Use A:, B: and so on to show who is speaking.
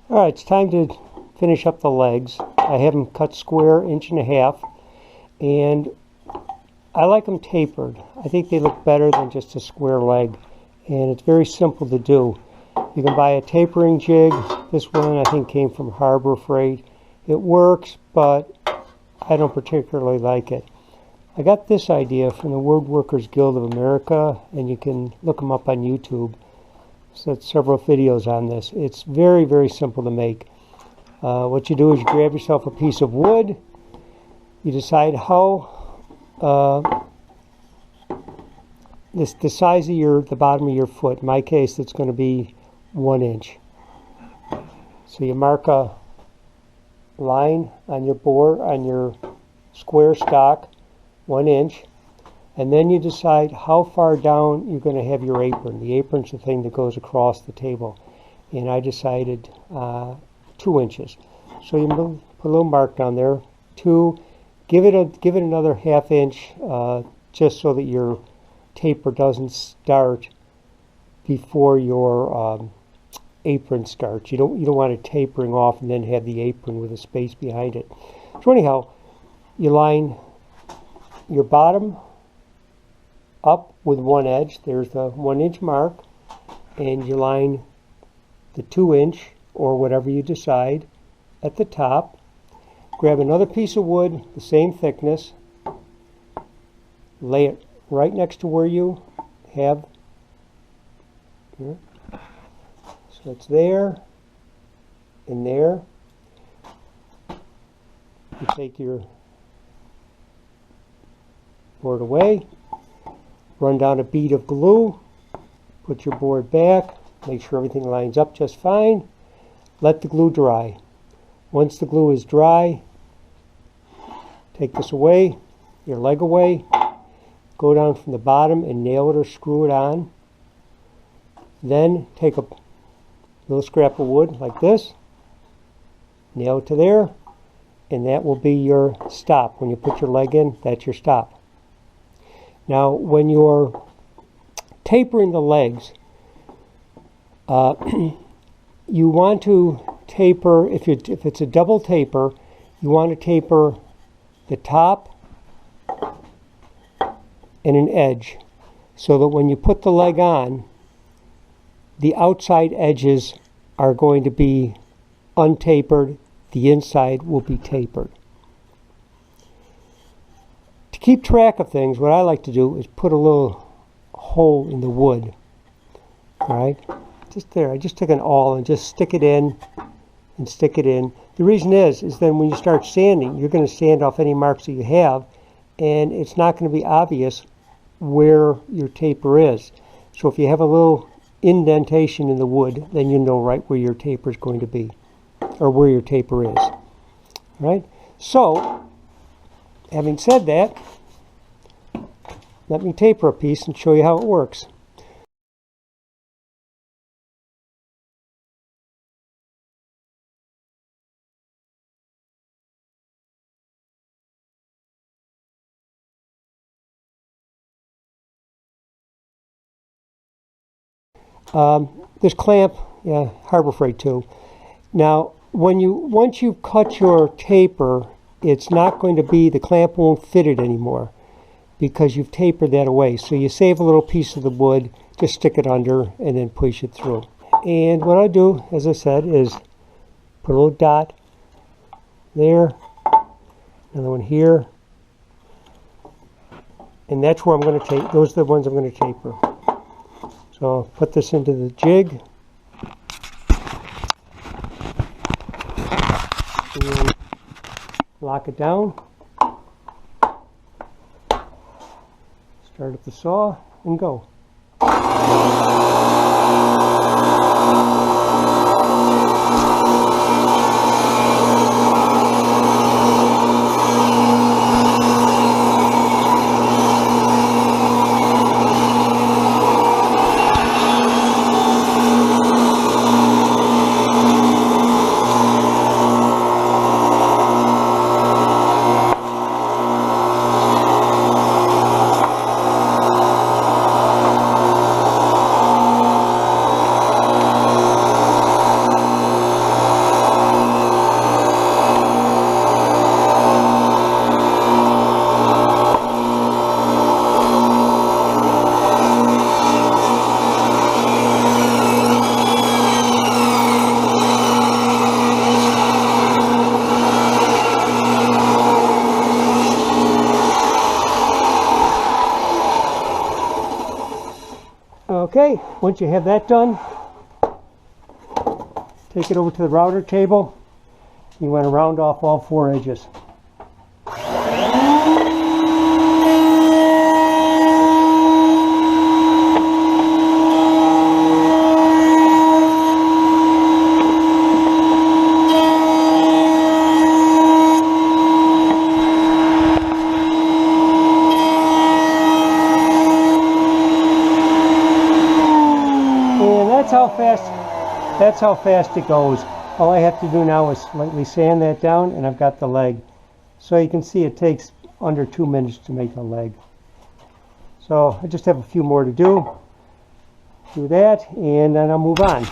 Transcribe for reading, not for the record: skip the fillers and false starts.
A: Alright, it's time to finish up the legs. I have them cut square, 1.5 inches, and I like them tapered. I think they look better than just a square leg, and it's very simple to do. You can buy a tapering jig. This one I think came from Harbor Freight. It works, but I don't particularly like it. I got this idea from the Woodworkers Guild of America, and you can look them up on YouTube. So that's several videos on this. It's very, very simple to make. What you do is you grab yourself a piece of wood. You decide how the size of the bottom of your foot. In my case, it's going to be 1 inch. So you mark a line on your board, on your square stock, 1 inch, and then you decide how far down you're going to have your apron. The apron's the thing that goes across the table, and I decided 2 inches. So you put a little mark down there. 2. Give it another 1/2 inch, just so that your taper doesn't start before your apron starts. You don't want it tapering off and then have the apron with a space behind it. So anyhow, you line your bottom up with one edge. There's the 1 inch mark, and you line the 2 inch or whatever you decide at the top. Grab another piece of wood, the same thickness, lay it right next to where you have here. So it's there and there. You take your board away, run down a bead of glue, put your board back, make sure everything lines up just fine, let the glue dry. Once the glue is dry, take this away, your leg away, go down from the bottom and nail it or screw it on. Then take a little scrap of wood like this, nail it to there, and that will be your stop. When you put your leg in, that's your stop. Now, when you're tapering the legs, you want to taper, if it's a double taper, you want to taper the top and an edge, so that when you put the leg on, the outside edges are going to be untapered, the inside will be tapered. To keep track of things, what I like to do is put a little hole in the wood. Alright? Just there. I just took an awl and just stick it in and stick it in. The reason is then when you start sanding, you're going to sand off any marks that you have, and it's not going to be obvious where your taper is. So if you have a little indentation in the wood, then you know right where your taper is going to be, or where your taper is. All right? So, having said that, let me taper a piece and show you how it works. This clamp, yeah, Harbor Freight too. Now, once you cut your taper, it's not going to be, the clamp won't fit it anymore because you've tapered that away. So you save a little piece of the wood, just stick it under and then push it through. And what I do, as I said, is put a little dot there, another one here, and that's where I'm going to tape. Those are the ones I'm going to taper. So I'll put this into the jig. And lock it down. Start up the saw and go. Okay, once you have that done, take it over to the router table. You want to round off all 4 edges. And that's how fast it goes. All I have to do now is slightly sand that down, and I've got the leg. So you can see it takes under 2 minutes to make a leg. So I just have a few more to do. Do that, and then I'll move on.